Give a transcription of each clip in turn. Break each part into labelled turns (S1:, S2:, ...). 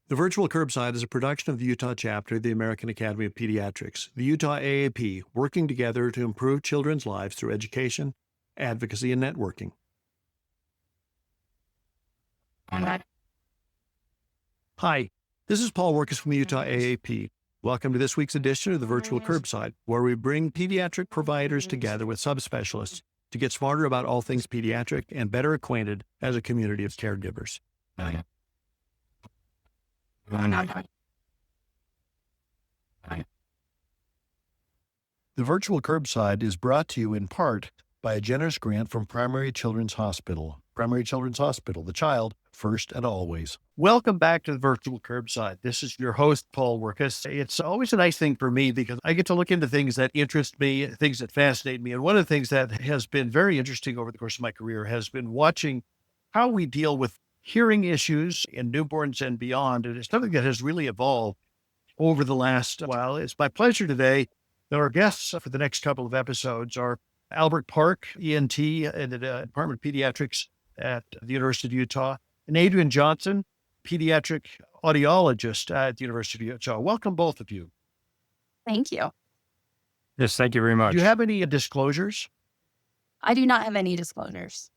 S1: The Virtual Curbside is a production of the Utah chapter of the American Academy of Pediatrics, the Utah AAP, working together to improve children's lives through education, advocacy, and networking. Hi, this is Paul Wirkus from the Utah AAP. Welcome to this week's edition of the Virtual Curbside, where we bring pediatric providers together with subspecialists to get smarter about all things pediatric and better acquainted as a community of caregivers. The Virtual Curbside is brought to you in part by a generous grant from Primary Children's Hospital. Primary Children's Hospital, the child first and always. Welcome back to the Virtual Curbside. This is your host, Paul Wirkus. It's always a nice thing for me because I get to look into things that interest me, things that fascinate me. And one of the things that has been very interesting over the course of my career has been watching how we deal with hearing issues in newborns and beyond. And it's something that has really evolved over the last while. It's my pleasure today that our guests for the next couple of episodes are Albert Park, ENT in the Department of Pediatrics at the University of Utah, and Adrienne Johnson, pediatric audiologist at the University of Utah. Welcome, both of you.
S2: Thank you.
S3: Yes, thank you very much.
S1: Do you have any disclosures?
S2: I do not have any disclosures.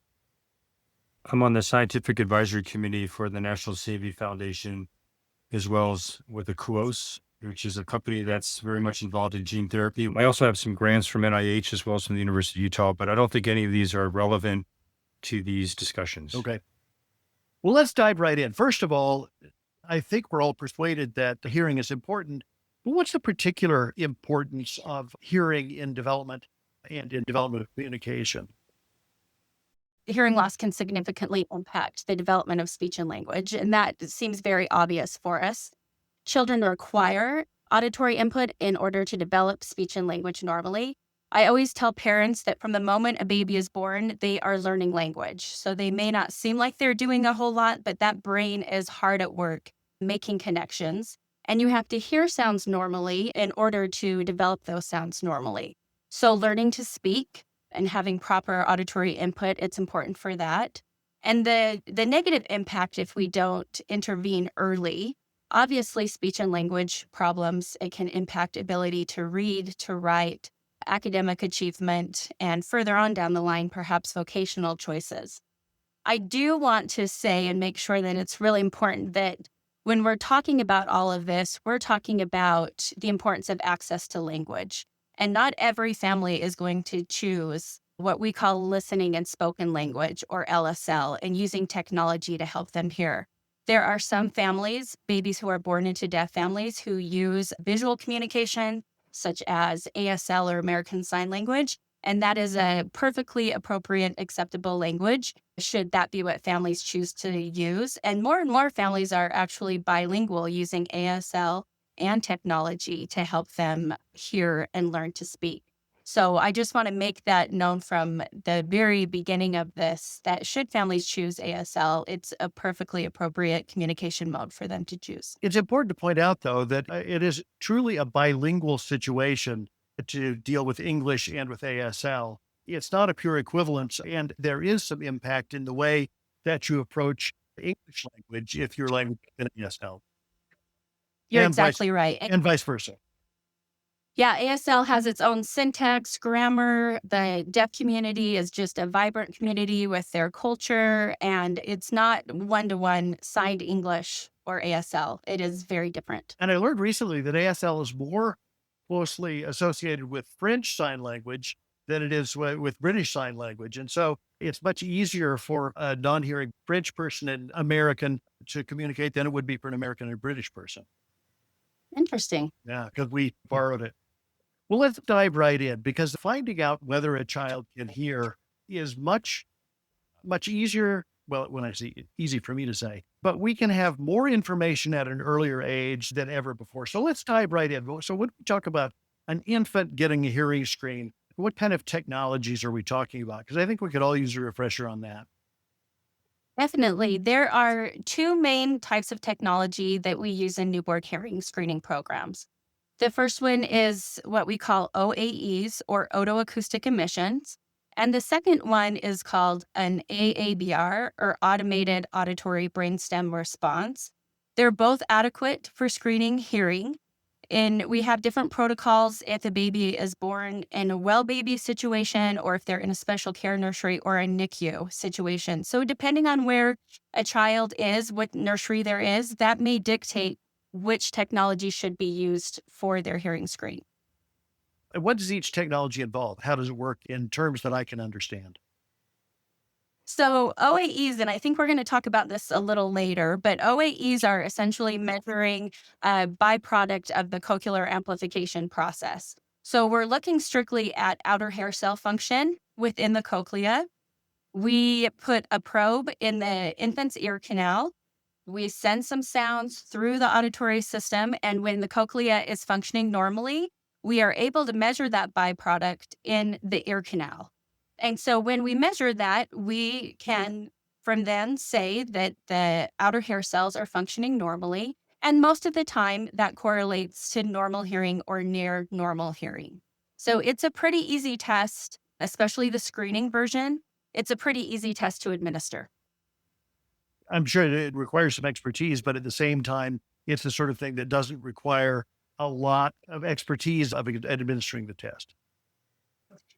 S3: I'm on the scientific advisory committee for the National Safety Foundation, as well as with the KUOS, which is a company that's very much involved in gene therapy. I also have some grants from NIH as well as from the University of Utah, but I don't think any of these are relevant to these discussions.
S1: Okay. Well, let's dive right in. First of all, I think we're all persuaded that hearing is important. But what's the particular importance of hearing in development and in development of communication?
S2: Hearing loss can significantly impact the development of speech and language, and that seems very obvious for us. Children require auditory input in order to develop speech and language normally. I always tell parents that from the moment a baby is born, they are learning language. So they may not seem like they're doing a whole lot, but that brain is hard at work making connections. And you have to hear sounds normally in order to develop those sounds normally. So learning to speak and having proper auditory input, it's important for that. And the negative impact if we don't intervene early, obviously speech and language problems, it can impact ability to read, to write, academic achievement, and further on down the line, perhaps vocational choices. I do want to say and make sure that it's really important that when we're talking about all of this, we're talking about the importance of access to language. And not every family is going to choose what we call listening and spoken language, or LSL, and using technology to help them hear. There are some families, babies who are born into deaf families, who use visual communication, such as ASL or American Sign Language, and that is a perfectly appropriate, acceptable language, should that be what families choose to use. And more families are actually bilingual, using ASL and technology to help them hear and learn to speak. So I just want to make that known from the very beginning of this, that should families choose ASL, it's a perfectly appropriate communication mode for them to choose.
S1: It's important to point out, though, that it is truly a bilingual situation to deal with English and with ASL. It's not a pure equivalence, and there is some impact in the way that you approach English language if your language is in ASL.
S2: You're exactly right.
S1: And vice versa.
S2: Yeah, ASL has its own syntax, grammar. The deaf community is just a vibrant community with their culture, and it's not one-to-one signed English or ASL. It is very different.
S1: And I learned recently that ASL is more closely associated with French Sign Language than it is with British Sign Language. And so it's much easier for a non-hearing French person and American to communicate than it would be for an American and British person.
S2: Interesting.
S1: Yeah, because we borrowed it. Well, let's dive right in, because finding out whether a child can hear is much easier. Well, when I say easy for me to say, but we can have more information at an earlier age than ever before. So let's dive right in. So when we talk about an infant getting a hearing screen, what kind of technologies are we talking about? Because I think we could all use a refresher on that.
S2: Definitely. There are two main types of technology that we use in newborn hearing screening programs. The first one is what we call OAEs, or otoacoustic emissions. And the second one is called an AABR, or automated auditory brainstem response. They're both adequate for screening hearing. And we have different protocols if a baby is born in a well baby situation or if they're in a special care nursery or a NICU situation. So depending on where a child is, what nursery there is, that may dictate which technology should be used for their hearing screen.
S1: And what does each technology involve? How does it work in terms that I can understand?
S2: So OAEs, and I think we're going to talk about this a little later, but OAEs are essentially measuring a byproduct of the cochlear amplification process. So we're looking strictly at outer hair cell function within the cochlea. We put a probe in the infant's ear canal. We send some sounds through the auditory system, and when the cochlea is functioning normally, we are able to measure that byproduct in the ear canal. And so when we measure that, we can from then say that the outer hair cells are functioning normally. And most of the time, that correlates to normal hearing or near normal hearing. So it's a pretty easy test, especially the screening version. It's a pretty easy test to administer.
S1: I'm sure it requires some expertise, but at the same time, it's the sort of thing that doesn't require a lot of expertise of administering the test.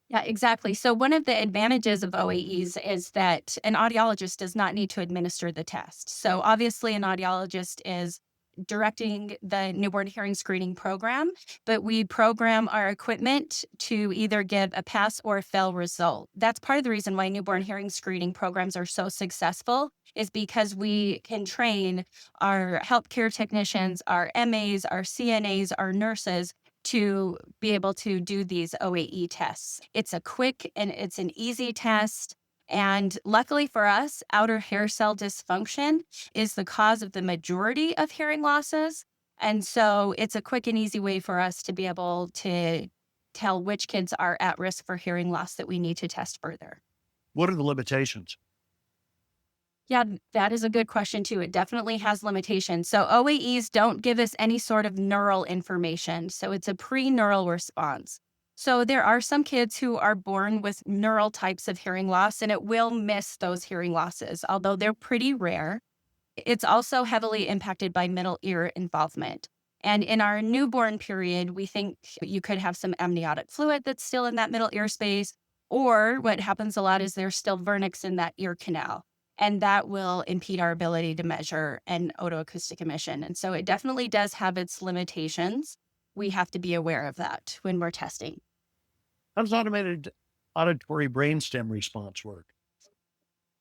S2: Yeah, exactly. So one of the advantages of OAEs is that an audiologist does not need to administer the test. So obviously an audiologist is directing the newborn hearing screening program, but we program our equipment to either give a pass or a fail result. That's part of the reason why newborn hearing screening programs are so successful is because we can train our healthcare technicians, our MAs, our CNAs, our nurses to be able to do these OAE tests. It's a quick and it's an easy test. And luckily for us, outer hair cell dysfunction is the cause of the majority of hearing losses. And so it's a quick and easy way for us to be able to tell which kids are at risk for hearing loss that we need to test further.
S1: What are the limitations?
S2: Yeah, that is a good question too. It definitely has limitations. So OAEs don't give us any sort of neural information. So it's a pre-neural response. So there are some kids who are born with neural types of hearing loss, and it will miss those hearing losses, although they're pretty rare. It's also heavily impacted by middle ear involvement. And in our newborn period, we think you could have some amniotic fluid that's still in that middle ear space, or what happens a lot is there's still vernix in that ear canal. And that will impede our ability to measure an otoacoustic emission. And so it definitely does have its limitations. We have to be aware of that when we're testing.
S1: How does automated auditory brainstem response work?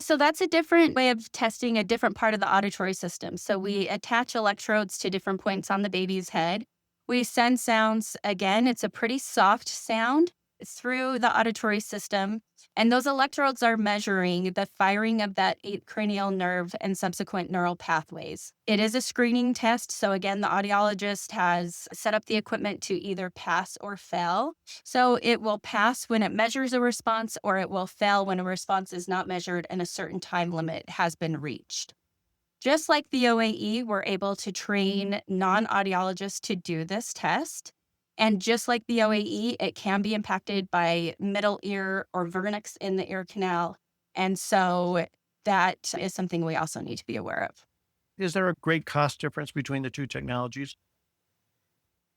S2: So that's a different way of testing a different part of the auditory system. So we attach electrodes to different points on the baby's head. We send sounds, again, it's a pretty soft sound through the auditory system. And those electrodes are measuring the firing of that 8th cranial nerve and subsequent neural pathways. It is a screening test. So again, the audiologist has set up the equipment to either pass or fail. So it will pass when it measures a response, or it will fail when a response is not measured and a certain time limit has been reached. Just like the OAE, we're able to train non-audiologists to do this test. And just like the OAE, it can be impacted by middle ear or vernix in the ear canal. And so that is something we also need to be aware of.
S1: Is there a great cost difference between the two technologies?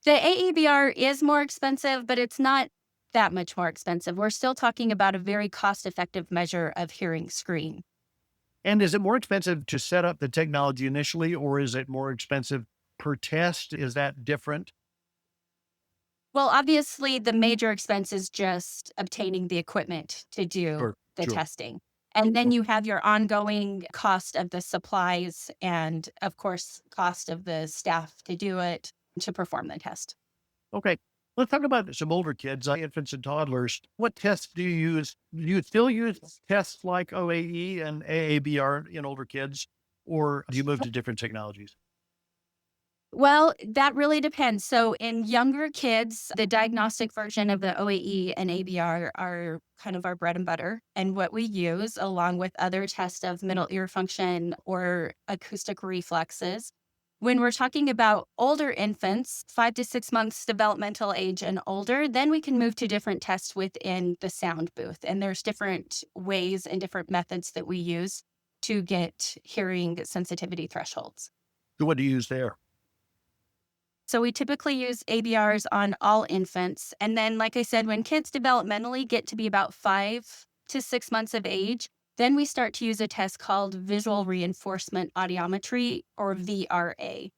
S2: The AEBR is more expensive, but it's not that much more expensive. We're still talking about a very cost-effective measure of hearing screen.
S1: And is it more expensive to set up the technology initially, or is it more expensive per test? Is that different?
S2: Well, obviously, the major expense is just obtaining the equipment to do the testing. And then you have your ongoing cost of the supplies and, of course, cost of the staff to do it, to perform the test.
S1: Okay. Let's talk about some older kids, infants and toddlers. What tests do you use? Do you still use tests like OAE and AABR in older kids, or do you move to different technologies?
S2: Well, that really depends. So in younger kids, the diagnostic version of the OAE and ABR are kind of our bread and butter and what we use along with other tests of middle ear function or acoustic reflexes. When we're talking about older infants, 5 to 6 months developmental age and older, then we can move to different tests within the sound booth. And there's different ways and different methods that we use to get hearing sensitivity thresholds.
S1: So what do you use there?
S2: So we typically use ABRs on all infants. And then, like I said, when kids developmentally get to be about 5 to 6 months of age, then we start to use a test called visual reinforcement audiometry, or VRA.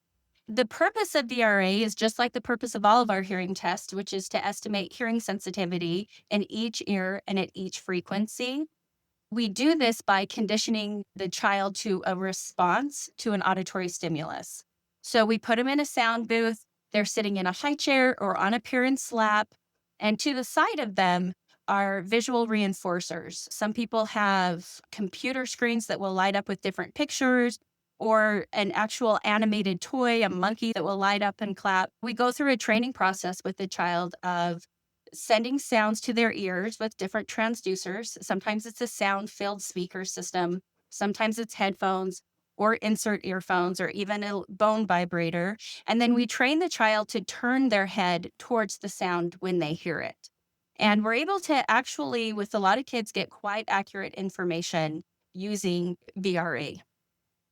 S2: The purpose of VRA is just like the purpose of all of our hearing tests, which is to estimate hearing sensitivity in each ear and at each frequency. We do this by conditioning the child to a response to an auditory stimulus. So we put them in a sound booth, they're sitting in a high chair or on a parent's lap, and to the side of them are visual reinforcers. Some people have computer screens that will light up with different pictures, or an actual animated toy, a monkey that will light up and clap. We go through a training process with the child of sending sounds to their ears with different transducers. Sometimes it's a sound-filled speaker system. Sometimes it's headphones or insert earphones or even a bone vibrator. And then we train the child to turn their head towards the sound when they hear it. And we're able to actually, with a lot of kids, get quite accurate information using VRA.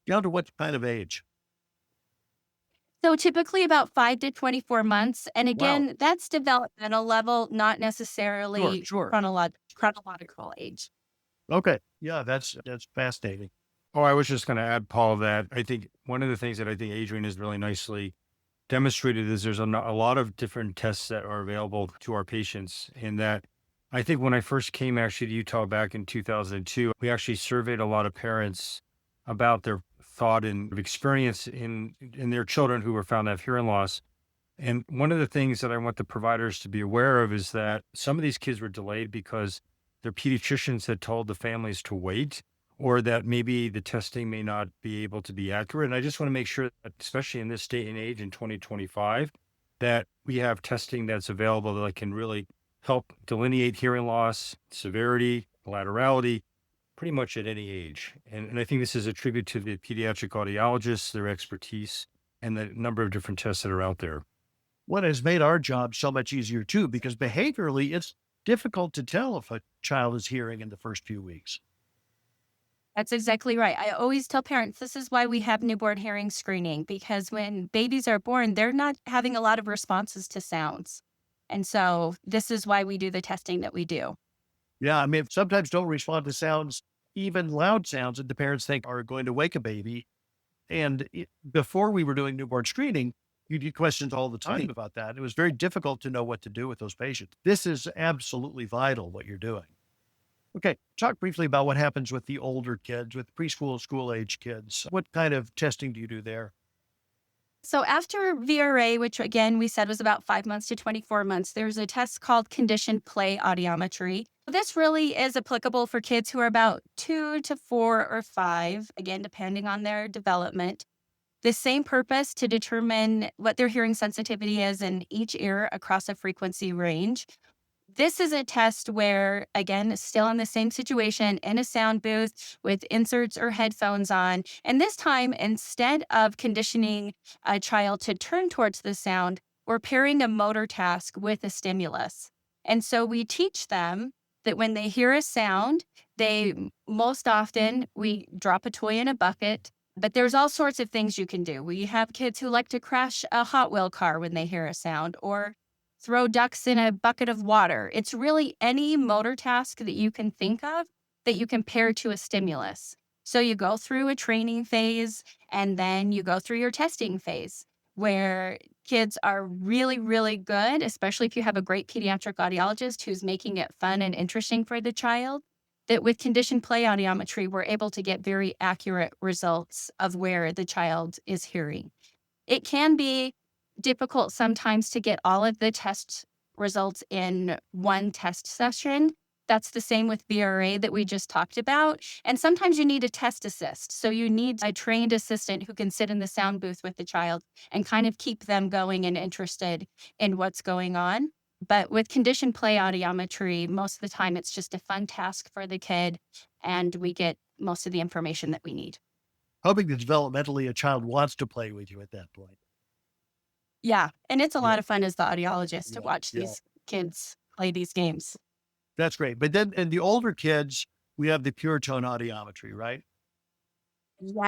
S1: Down to what kind of age?
S2: So typically about 5 to 24 months. And
S1: Wow.
S2: again, that's developmental level, not necessarily
S1: Sure.
S2: chronological age.
S1: Okay. Yeah, that's fascinating.
S3: Oh, I was just going to add, Paul, that I think one of the things that I think Adrienne has really nicely demonstrated is there's a lot of different tests that are available to our patients. In that, I think when I first came actually to Utah back in 2002, we actually surveyed a lot of parents about their thought and experience in their children who were found to have hearing loss. And one of the things that I want the providers to be aware of is that some of these kids were delayed because their pediatricians had told the families to wait, or that maybe the testing may not be able to be accurate. And I just want to make sure that, especially in this day and age in 2025, that we have testing that's available that can really help delineate hearing loss, severity, laterality, pretty much at any age. And I think this is a tribute to the pediatric audiologists, their expertise, and the number of different tests that are out there.
S1: What has made our job so much easier too, because behaviorally it's difficult to tell if a child is hearing in the first few weeks.
S2: That's exactly right. I always tell parents this is why we have newborn hearing screening, because when babies are born, they're not having a lot of responses to sounds. And so this is why we do the testing that we do.
S1: Yeah, I mean, sometimes don't respond to sounds, even loud sounds that the parents think are going to wake a baby. And before we were doing newborn screening, you get questions all the time about that. It was very difficult to know what to do with those patients. This is absolutely vital, what you're doing. Okay, talk briefly about what happens with the older kids, with preschool, school age kids. What kind of testing do you do there?
S2: So after VRA, which again we said was about 5 months to 24 months, there's a test called conditioned play audiometry. This really is applicable for kids who are about 2 to 4 or 5, again, depending on their development. The same purpose to determine what their hearing sensitivity is in each ear across a frequency range. This is a test where, again, still in the same situation, in a sound booth with inserts or headphones on. And this time, instead of conditioning a child to turn towards the sound, we're pairing a motor task with a stimulus. And so we teach them that when they hear a sound, most often we drop a toy in a bucket, but there's all sorts of things you can do. We have kids who like to crash a Hot Wheel car when they hear a sound, or throw ducks in a bucket of water. It's really any motor task that you can think of that you can pair to a stimulus. So you go through a training phase and then you go through your testing phase where kids are really, really good, especially if you have a great pediatric audiologist who's making it fun and interesting for the child, that with conditioned play audiometry, we're able to get very accurate results of where the child is hearing. It can be difficult sometimes to get all of the test results in one test session. That's the same with VRA that we just talked about. And sometimes you need a test assist. So you need a trained assistant who can sit in the sound booth with the child and kind of keep them going and interested in what's going on. But with conditioned play audiometry, most of the time it's just a fun task for the kid and we get most of the information that we need.
S1: Hoping that developmentally a child wants to play with you at that point.
S2: Yeah. And it's a lot of fun as the audiologist to watch these kids play these games.
S1: That's great. But then in the older kids, we have the pure tone audiometry, right?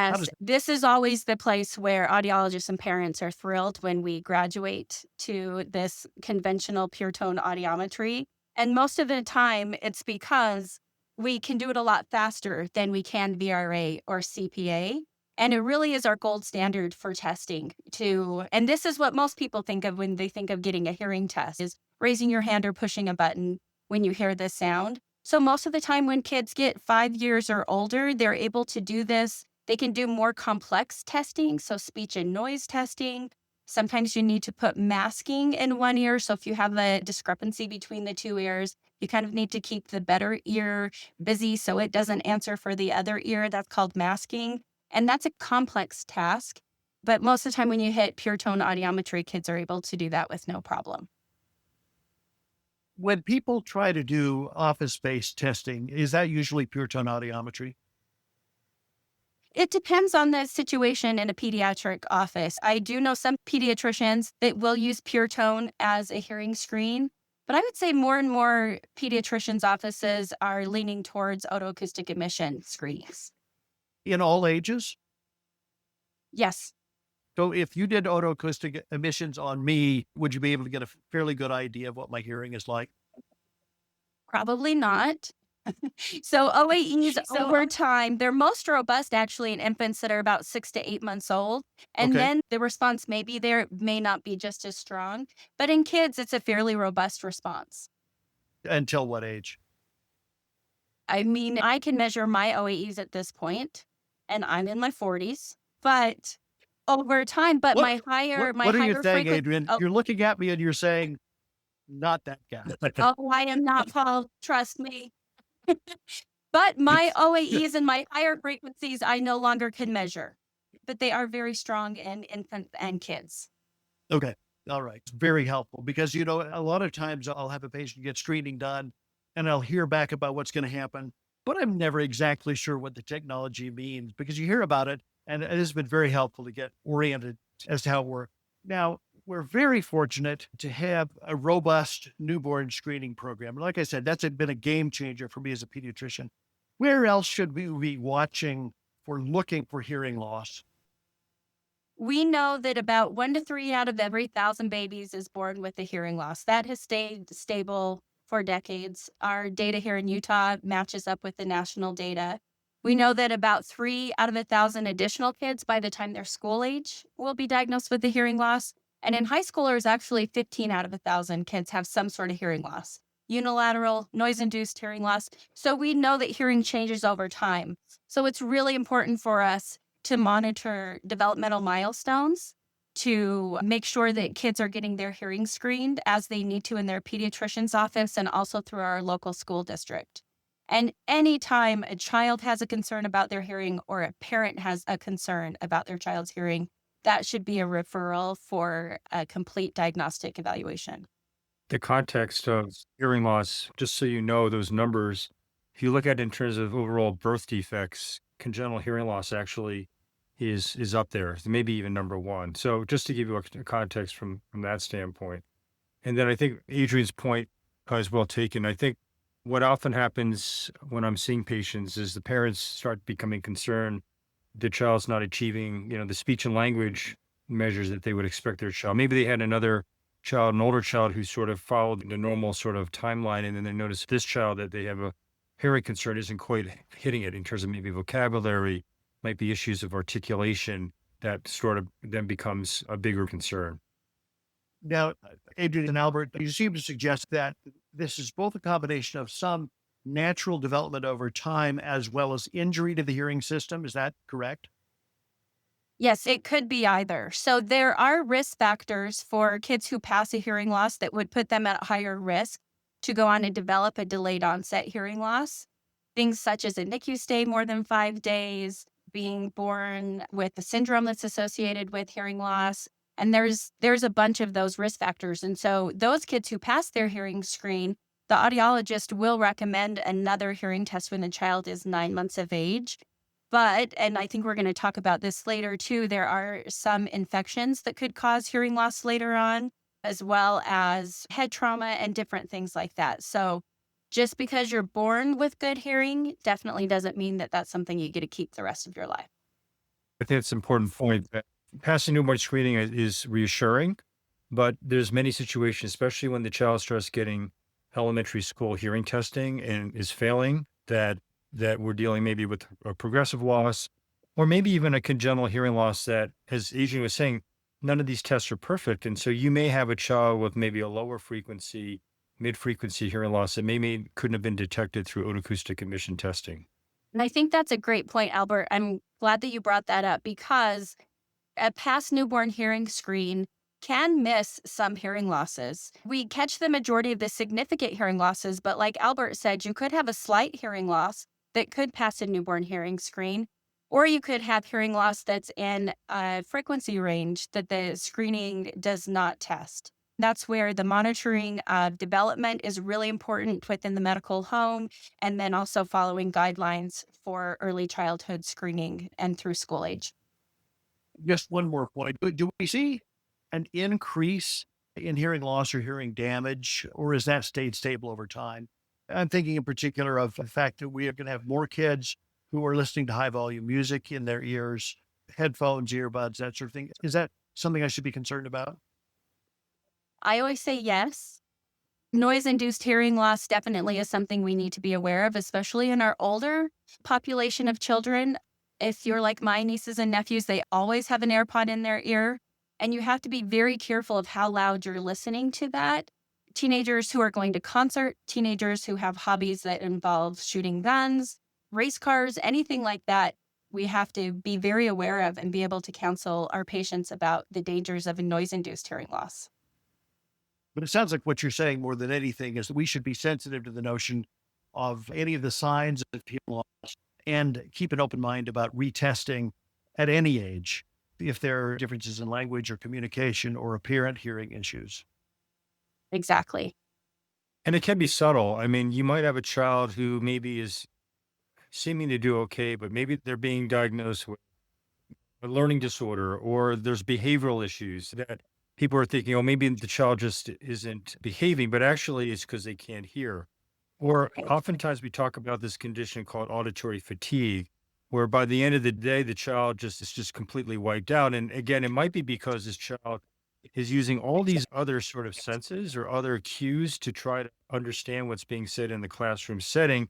S1: How
S2: Yes,
S1: does
S2: this is always the place where audiologists and parents are thrilled when we graduate to this conventional pure tone audiometry. And most of the time, it's because we can do it a lot faster than we can VRA or CPA. And it really is our gold standard for testing too. And this is what most people think of when they think of getting a hearing test is raising your hand or pushing a button when you hear this sound. So most of the time when kids get 5 years or older, they're able to do this. They can do more complex testing, so speech and noise testing. Sometimes you need to put masking in one ear. So if you have a discrepancy between the two ears, you kind of need to keep the better ear busy so it doesn't answer for the other ear. That's called masking. And that's a complex task. But most of the time when you hit pure tone audiometry, kids are able to do that with no problem.
S1: when people try to do office-based testing, is that usually pure tone audiometry?
S2: It depends on the situation in a pediatric office. I do know some pediatricians that will use pure tone as a hearing screen, but I would say more and more pediatricians' offices are leaning towards otoacoustic emission screenings.
S1: In all ages?
S2: Yes,
S1: So if you did otoacoustic emissions on me, would you be able to get a fairly good idea of what my hearing is like?
S2: probably not. So OAEs over time, they're most robust actually in infants that are about 6 to 8 months old. And
S1: Okay.
S2: then the response may be there, may not be just as strong. But in kids, it's a fairly robust response.
S1: Until what age?
S2: I mean, I can measure my OAEs at this point, and I'm in my 40s, but over time, but
S1: What
S2: my
S1: what are you
S2: higher
S1: saying,
S2: frequency.
S1: Adrienne?
S2: Oh,
S1: You're looking at me and you're saying, "Not that guy."
S2: oh, I am not, Paul. Trust me. But my OAEs and my higher frequencies, I no longer can measure, but they are very strong in infants and kids.
S1: Okay. All right. It's very helpful because, a lot of times I'll have a patient get screening done and I'll hear back about what's going to happen, but I'm never exactly sure what the technology means because you hear about it and it has been very helpful to get oriented as to how it works. Now, we're very fortunate to have a robust newborn screening program. Like I said, that's been a game changer for me as a pediatrician. Where else should we be watching for looking for hearing loss?
S2: We know that about 1 to 3 out of every 1,000 babies is born with a hearing loss. That has stayed stable for decades. Our data here in Utah matches up with the national data. We know that about 3 out of 1,000 additional kids by the time they're school age will be diagnosed with a hearing loss. And in high schoolers, actually 15 out of 1,000 kids have some sort of hearing loss, unilateral, noise-induced hearing loss. So we know that hearing changes over time. So it's really important for us to monitor developmental milestones, to make sure that kids are getting their hearing screened as they need to in their pediatrician's office and also through our local school district. And anytime a child has a concern about their hearing or a parent has a concern about their child's hearing, that should be a referral for a complete diagnostic evaluation.
S3: The context of hearing loss, just so you know those numbers, if you look at it in terms of overall birth defects, congenital hearing loss actually is up there, maybe even number one. So just to give you a context from that standpoint. And then I think Adrienne's point is well taken. I think what often happens when I'm seeing patients is the parents start becoming concerned the child's not achieving, the speech and language measures that they would expect their child. Maybe they had another child, an older child who sort of followed the normal sort of timeline, and then they notice this child that they have a hearing concern isn't quite hitting it in terms of maybe vocabulary, might be issues of articulation that sort of then becomes a bigger concern.
S1: Now, Adrienne and Albert, you seem to suggest that this is both a combination of some natural development over time as well as injury to the hearing system. Is that correct?
S2: Yes, it could be either. So there are risk factors for kids who pass a hearing loss that would put them at higher risk to go on and develop a delayed onset hearing loss. Things such as a NICU stay more than 5 days, being born with a syndrome that's associated with hearing loss. And there's a bunch of those risk factors. And so those kids who pass their hearing screen, the audiologist will recommend another hearing test when the child is 9 months of age. But, and I think we're going to talk about this later too, there are some infections that could cause hearing loss later on, as well as head trauma and different things like that. So just because you're born with good hearing definitely doesn't mean that that's something you get to keep the rest of your life.
S3: I think it's an important point that passing newborn screening is reassuring, but there's many situations, especially when the child starts getting elementary school hearing testing and is failing, that we're dealing maybe with a progressive loss, or maybe even a congenital hearing loss that, as Adrienne was saying, none of these tests are perfect. And so you may have a child with maybe a lower frequency, mid-frequency hearing loss that maybe couldn't have been detected through otoacoustic emission testing.
S2: And I think that's a great point, Albert. I'm glad that you brought that up because a past newborn hearing screen can miss some hearing losses. We catch the majority of the significant hearing losses, but like Albert said, you could have a slight hearing loss that could pass a newborn hearing screen, or you could have hearing loss that's in a frequency range that the screening does not test. That's where the monitoring of development is really important within the medical home, and then also following guidelines for early childhood screening and through school age.
S1: Just one more point. Do we see an increase in hearing loss or hearing damage, or has that stayed stable over time? I'm thinking in particular of the fact that we are going to have more kids who are listening to high volume music in their ears, headphones, earbuds, that sort of thing. Is that something I should be concerned about?
S2: I always say yes. Noise-induced hearing loss definitely is something we need to be aware of, especially in our older population of children. If you're like my nieces and nephews, they always have an AirPod in their ear, and you have to be very careful of how loud you're listening to that. Teenagers who are going to concert, teenagers who have hobbies that involve shooting guns, race cars, anything like that, we have to be very aware of and be able to counsel our patients about the dangers of a noise-induced hearing loss.
S1: But it sounds like what you're saying more than anything is that we should be sensitive to the notion of any of the signs of hearing loss and keep an open mind about retesting at any age if there are differences in language or communication or apparent hearing issues.
S2: Exactly.
S3: And it can be subtle. I mean, you might have a child who maybe is seeming to do okay, but maybe they're being diagnosed with a learning disorder, or there's behavioral issues that people are thinking, oh, maybe the child just isn't behaving, but actually it's because they can't hear. Or oftentimes we talk about this condition called auditory fatigue, where by the end of the day, the child just is just completely wiped out. And again, it might be because this child is using all these other sort of senses or other cues to try to understand what's being said in the classroom setting.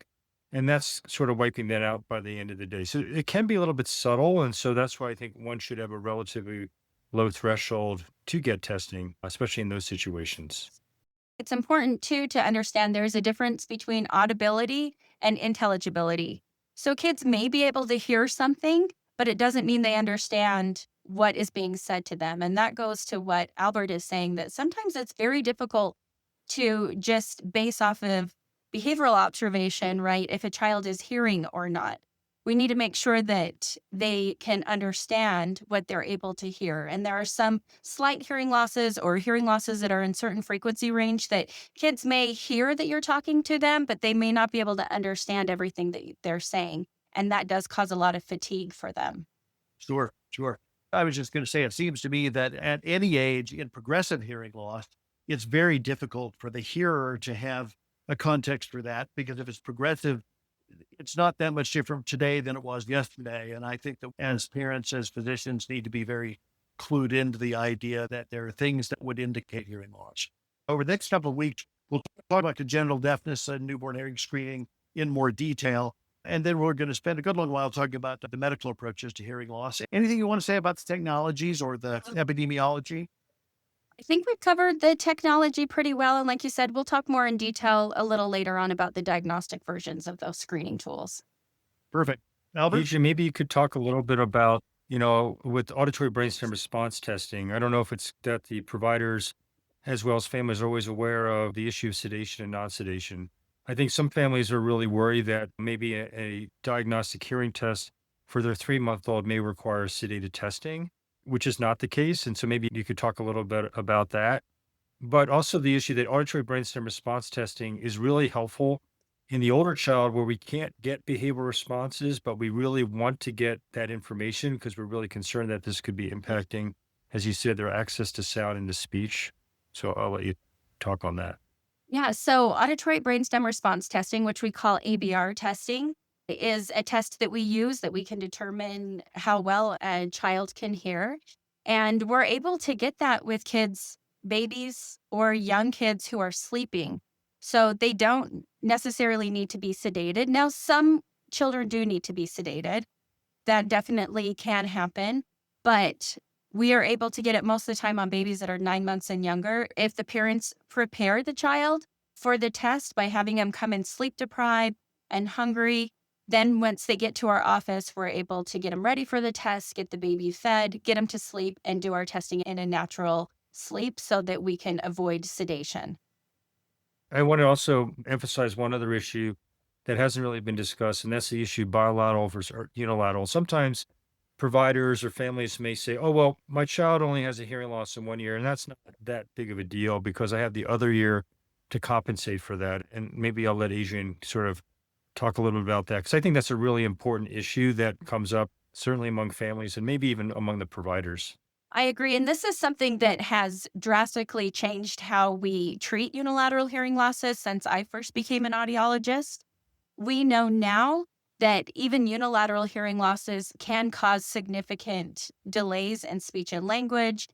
S3: And that's sort of wiping that out by the end of the day. So it can be a little bit subtle. And so that's why I think one should have a relatively low threshold to get testing, especially in those situations.
S2: It's important too to understand there's a difference between audibility and intelligibility. So kids may be able to hear something, but it doesn't mean they understand what is being said to them. And that goes to what Albert is saying, that sometimes it's very difficult to just base off of behavioral observation, right? If a child is hearing or not. We need to make sure that they can understand what they're able to hear. And there are some slight hearing losses or hearing losses that are in certain frequency range that kids may hear that you're talking to them, but they may not be able to understand everything that they're saying. And that does cause a lot of fatigue for them.
S1: Sure, sure. I was just going to say, it seems to me that at any age in progressive hearing loss, it's very difficult for the hearer to have a context for that, because if it's progressive, it's not that much different today than it was yesterday. And I think that as parents, as physicians, need to be very clued into the idea that there are things that would indicate hearing loss. Over the next couple of weeks, we'll talk about congenital deafness and newborn hearing screening in more detail. And then we're going to spend a good long while talking about the medical approaches to hearing loss. Anything you want to say about the technologies or the epidemiology?
S2: I think we've covered the technology pretty well. And like you said, we'll talk more in detail a little later on about the diagnostic versions of those screening tools.
S1: Perfect. Albert?
S3: Adrienne, maybe you could talk a little bit about, with auditory brainstem response testing. I don't know if it's that the providers as well as families are always aware of the issue of sedation and non-sedation. I think some families are really worried that maybe a diagnostic hearing test for their 3-month-old may require sedated testing, which is not the case. And so maybe you could talk a little bit about that. But also the issue that auditory brainstem response testing is really helpful in the older child where we can't get behavioral responses, but we really want to get that information because we're really concerned that this could be impacting, as you said, their access to sound and to speech. So I'll let you talk on that.
S2: Yeah, so auditory brainstem response testing, which we call ABR testing, is a test that we use that we can determine how well a child can hear. And we're able to get that with kids, babies, or young kids who are sleeping. So they don't necessarily need to be sedated. Now, some children do need to be sedated. That definitely can happen. But we are able to get it most of the time on babies that are 9 months and younger. If the parents prepare the child for the test by having them come in sleep deprived and hungry, then once they get to our office, we're able to get them ready for the test, get the baby fed, get them to sleep, and do our testing in a natural sleep so that we can avoid sedation.
S3: I want to also emphasize one other issue that hasn't really been discussed, and that's the issue bilateral versus unilateral. Sometimes providers or families may say, oh, well, my child only has a hearing loss in 1 year, and that's not that big of a deal because I have the other year to compensate for that. And maybe I'll let Adrienne sort of talk a little bit about that because I think that's a really important issue that comes up certainly among families and maybe even among the providers.
S2: I agree. And this is something that has drastically changed how we treat unilateral hearing losses since I first became an audiologist. We know now that even unilateral hearing losses can cause significant delays in speech and language.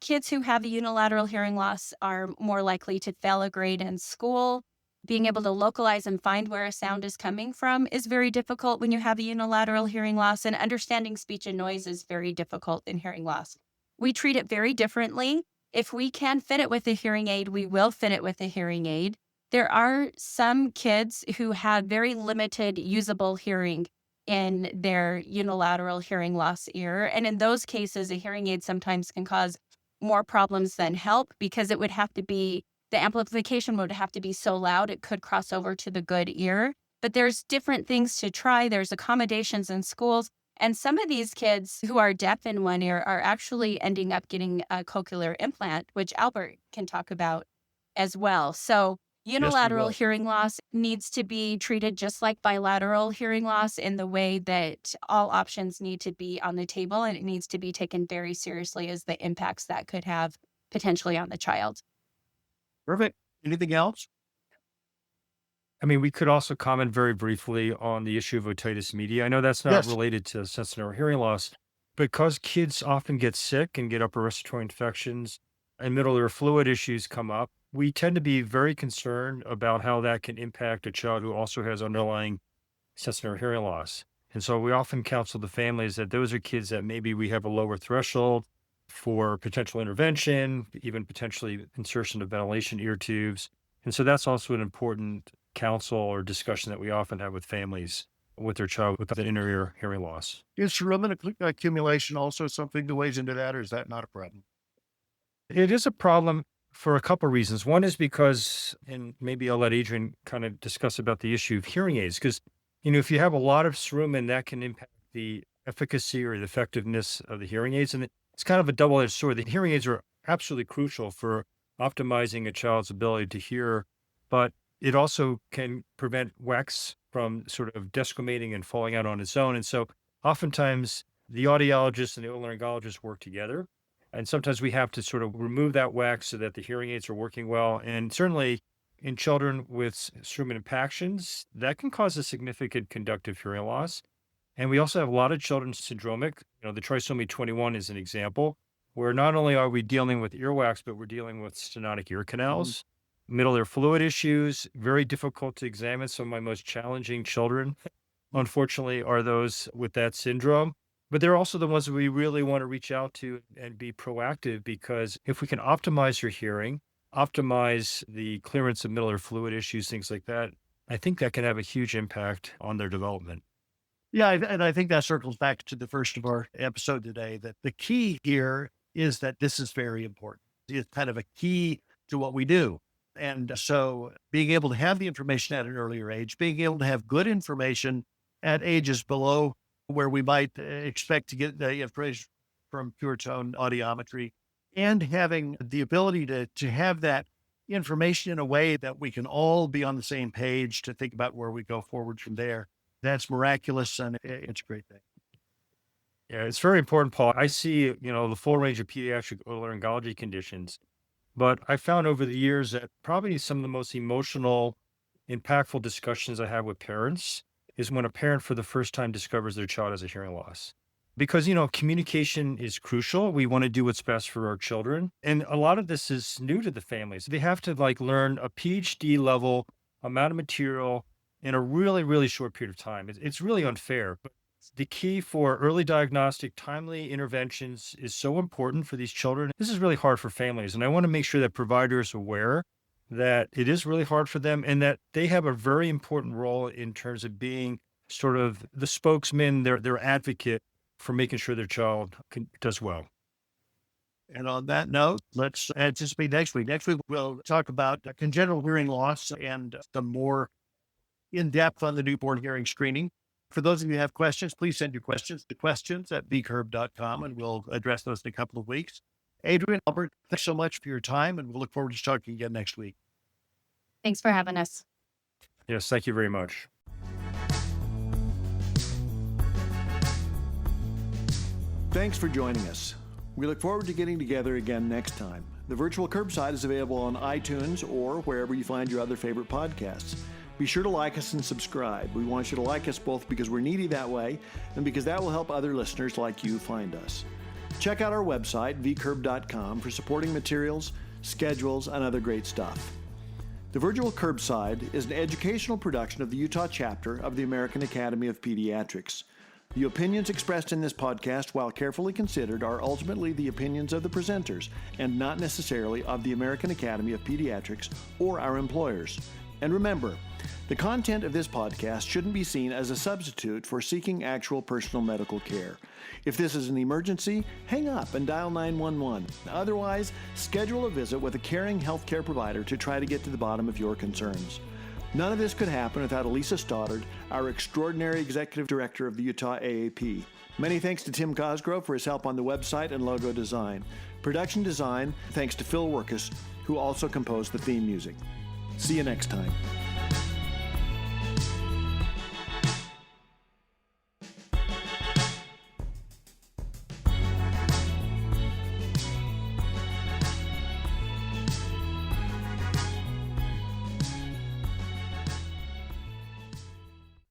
S2: Kids who have a unilateral hearing loss are more likely to fail a grade in school. Being able to localize and find where a sound is coming from is very difficult when you have a unilateral hearing loss, and understanding speech and noise is very difficult in hearing loss. We treat it very differently. If we can fit it with a hearing aid, we will fit it with a hearing aid. There are some kids who have very limited usable hearing in their unilateral hearing loss ear. And in those cases, a hearing aid sometimes can cause more problems than help because it would have to be, the amplification would have to be so loud it could cross over to the good ear. But there's different things to try. There's accommodations in schools. And some of these kids who are deaf in one ear are actually ending up getting a cochlear implant, which Albert can talk about as well. So
S1: Yes, we
S2: unilateral
S1: will.
S2: hearing loss needs to be treated just like bilateral hearing loss in the way that all options need to be on the table, and it needs to be taken very seriously as the impacts that could have potentially on the child.
S1: Perfect. Anything else?
S3: I mean, we could also comment very briefly on the issue of otitis media. I know that's not
S1: Yes.
S3: related to sensory hearing loss, because kids often get sick and get upper respiratory infections and middle ear fluid issues come up. We tend to be very concerned about how that can impact a child who also has underlying sensory hearing loss. And so we often counsel the families that those are kids that maybe we have a lower threshold for potential intervention, even potentially insertion of ventilation ear tubes. And so that's also an important counsel or discussion that we often have with families with their child with the inner ear hearing loss.
S1: Is rumen accumulation also something that weighs into that, or is that not a problem?
S3: It is a problem for a couple of reasons. One is because, and maybe I'll let Adrienne kind of discuss about the issue of hearing aids, because, if you have a lot of cerumen, that can impact the efficacy or the effectiveness of the hearing aids. And it's kind of a double-edged sword. The hearing aids are absolutely crucial for optimizing a child's ability to hear, but it also can prevent wax from sort of desquamating and falling out on its own. And so oftentimes the audiologist and the otolaryngologist work together. And sometimes we have to sort of remove that wax so that the hearing aids are working well. And certainly in children with cerumen impactions, that can cause a significant conductive hearing loss. And we also have a lot of children syndromic. The trisomy 21 is an example where not only are we dealing with earwax, but we're dealing with stenotic ear canals, middle ear fluid issues, very difficult to examine. Some of my most challenging children, unfortunately, are those with that syndrome. But they're also the ones that we really want to reach out to and be proactive, because if we can optimize your hearing, optimize the clearance of middle ear fluid issues, things like that, I think that can have a huge impact on their development.
S1: Yeah, and I think that circles back to the first of our episode today, that the key here is that this is very important. It's kind of a key to what we do. And so being able to have the information at an earlier age, being able to have good information at ages below where we might expect to get the information from pure tone audiometry, and having the ability to have that information in a way that we can all be on the same page to think about where we go forward from there. That's miraculous, and it's a great thing.
S3: Yeah, it's very important, Paul. I see, the full range of pediatric otolaryngology conditions, but I found over the years that probably some of the most emotional, impactful discussions I have with parents is when a parent for the first time discovers their child has a hearing loss. Because, communication is crucial. We want to do what's best for our children. And a lot of this is new to the families. They have to learn a PhD level amount of material in a really, really short period of time. It's really unfair. But the key for early diagnostic, timely interventions is so important for these children. This is really hard for families. And I want to make sure that providers are aware that it is really hard for them and that they have a very important role in terms of being sort of the spokesman, their advocate for making sure their child does well.
S1: And on that note, let's anticipate next week. Next week, we'll talk about congenital hearing loss and some more in-depth on the newborn hearing screening. For those of you who have questions, please send your questions to questions@vcurb.com, and we'll address those in a couple of weeks. Adrienne, Albert, thanks so much for your time, and we'll look forward to talking again next week.
S2: Thanks for having us.
S3: Yes, thank you very much.
S1: Thanks for joining us. We look forward to getting together again next time. The virtual curbside is available on iTunes or wherever you find your other favorite podcasts. Be sure to like us and subscribe. We want you to like us both because we're needy that way and because that will help other listeners like you find us. Check out our website, vcurb.com, for supporting materials, schedules, and other great stuff. The Virtual Curbside is an educational production of the Utah chapter of the American Academy of Pediatrics. The opinions expressed in this podcast, while carefully considered, are ultimately the opinions of the presenters and not necessarily of the American Academy of Pediatrics or our employers. And remember, the content of this podcast shouldn't be seen as a substitute for seeking actual personal medical care. If this is an emergency, hang up and dial 911. Otherwise, schedule a visit with a caring healthcare provider to try to get to the bottom of your concerns. None of this could happen without Elisa Stoddard, our extraordinary executive director of the Utah AAP. Many thanks to Tim Cosgrove for his help on the website and logo design. Production design, thanks to Phil Wirkus, who also composed the theme music. See you next time.